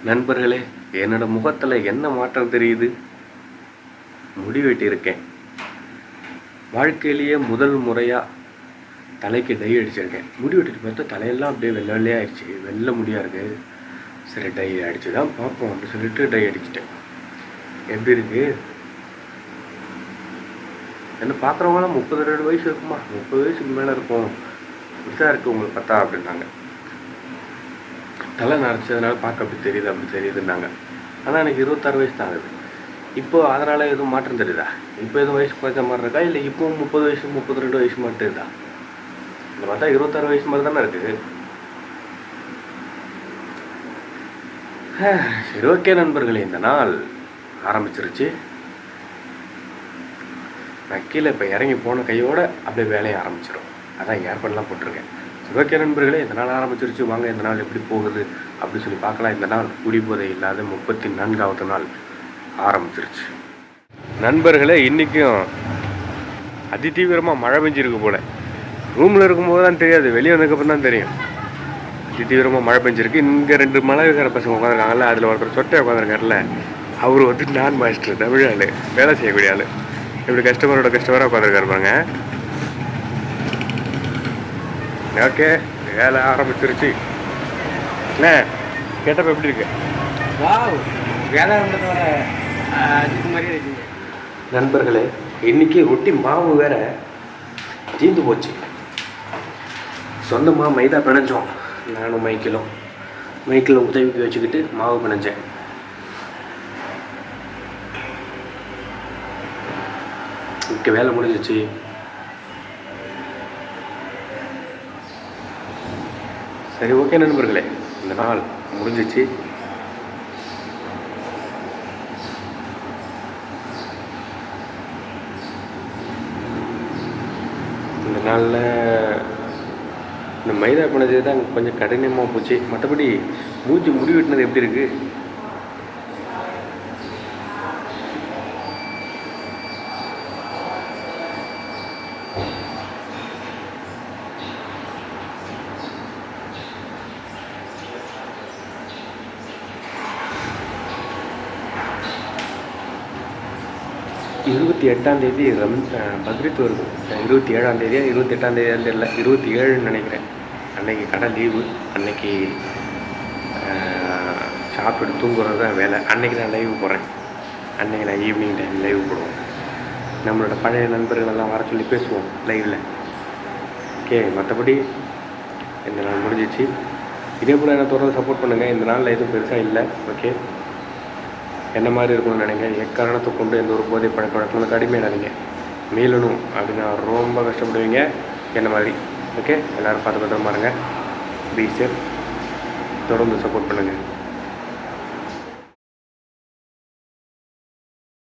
நண்பர்களே, என்னோட முகத்தில் என்ன மாற்றம் தெரியுது? முடி வெட்டியிருக்கேன். வாழ்க்கையிலேயே முதல் முறையாக தலைக்கு டை அடிச்சிருக்கேன். முடி வெட்டிட்டு பார்த்தா தலையெல்லாம் அப்படியே வெள்ளை வெள்ளையாகிடுச்சு. வெள்ளை முடியாக இருக்குது. சரி, டை அடித்து தான் பார்ப்போம் அப்படின்னு சொல்லிட்டு டை அடிச்சிட்டேன். எப்படி இருக்கு? என்ன பார்க்குறவங்களாம் 32 வயசு இருக்குமா, 30 வயசுக்கு மேலே இருக்கும், இப்படிதான் இருக்குது உங்களுக்கு பார்த்தா அப்படின்னாங்க. தலை நரைச்சதுனால பார்க்க அப்படி தெரியுதுன்னாங்க. ஆனால் எனக்கு 26 வயசு தான் ஆகுது. இப்போது அதனால் எதுவும் மாற்றம் தெரியுதா? இப்போ எதுவும் வயசு குறைச்ச மாதிரி இருக்கா, இல்லை இப்போவும் 30 வயசு 32 வயசு மாதிரி தெரியுதா? இந்த பார்த்தா 26 வயசு மாதிரி தானே இருக்குது. சரி, ஓகே நண்பர்களே, இந்த நாள் ஆரம்பிச்சிருச்சு. நான் கீழே இப்போ இறங்கி போன கையோடு அப்படியே வேலையை ஆரம்பிச்சிடும். அதான் ஏர்போர்ட்லாம் போட்டிருக்கேன். ஓகே நண்பர்களே, இந்த நாள் ஆரம்பிச்சிருச்சு. வாங்க இந்த நாள் எப்படி போகுது அப்படின்னு சொல்லி பார்க்கலாம். இந்த நாள் குடிபோதை இல்லாத 34வது நாள் ஆரம்பிச்சிருச்சு. நண்பர்களே, இன்றைக்கும் அதிதீவிரமாக மழை பெஞ்சிருக்கு போல். ரூமில் இருக்கும்போது தான் தெரியாது, வெளியே வந்ததுக்கப்புறம் தான் தெரியும். அதிதீவிரமாக மழை பெஞ்சிருக்கு. இங்கே 2 மலைக்கார பசங்க உட்காந்துருக்காங்கல்ல, அதில் ஒருத்தர் சொட்டை உட்காந்துருக்காருல்ல, அவர் வந்து நான் மாஸ்டர், தமிழ் ஆள், வேலை செய்யக்கூடிய ஆள். இப்படி கஸ்டமராக உட்காந்துருக்காரு பாருங்க. ஓகே, வேலை ஆரம்பிச்சிருச்சு. என்ன கேட்டப்ப எப்படி இருக்கு? நண்பர்களே, இன்னைக்கு ரொட்டி மாவு வேற தீர்ந்து போச்சு. சொந்தமாக மைதா பிணைஞ்சோம். நானும் மைக்கில் உதவிக்கு வச்சுக்கிட்டு மாவு பிணைஞ்சேன். இங்கே வேலை முடிஞ்சிச்சு. சரி, ஓகே நண்பர்களே, இந்த நாள் முடிஞ்சிச்சு. இந்த நாளில் இந்த மைதா பிணைஞ்சது தான் கொஞ்சம் கடினமாக போச்சு. மற்றபடி முடி வெட்டினது எப்படி இருக்குது? இருபத்தி 8ஆம் தேதி பக்ரீத் வருது. 27ஆம் தேதியா 28ஆம் தேதியான்னு தெரியல, 27ன்னு நினைக்கிறேன். அன்னைக்கு கடை லீவு. அன்னைக்கு சாப்பிட்டு தூங்குறது தான் வேலை. அன்னைக்கு நான் லைவ் போடுறேன். அன்னைக்கு நான் ஈவினிங் டைம் லைவ் போடுவோம். நம்மளோட பழைய நண்பர்களெல்லாம் வர சொல்லி பேசுவோம் லைவில். ஓகே, மற்றபடி இந்த நாள் முடிஞ்சிச்சு. இதே போல் என்ன தொடர்ந்து சப்போர்ட் பண்ணுங்கள். இந்த நாளில் எதுவும் பெருசாக இல்லை. ஓகே, என்ன மாதிரி இருக்கணும்னு நினைக்கிறேன். எக்காரணத்தை கொண்டு எந்த ஒரு போதை பழக்க வழக்கங்களுக்கு அடிமையாடாதீங்க. மீளணும் அப்படின்னா ரொம்ப கஷ்டப்படுவீங்க என்ன மாதிரி. ஓகே, எல்லோரும் பார்த்து பத்திரமா இருங்க. Be safe. தொடர்ந்து சப்போர்ட் பண்ணுங்கள்.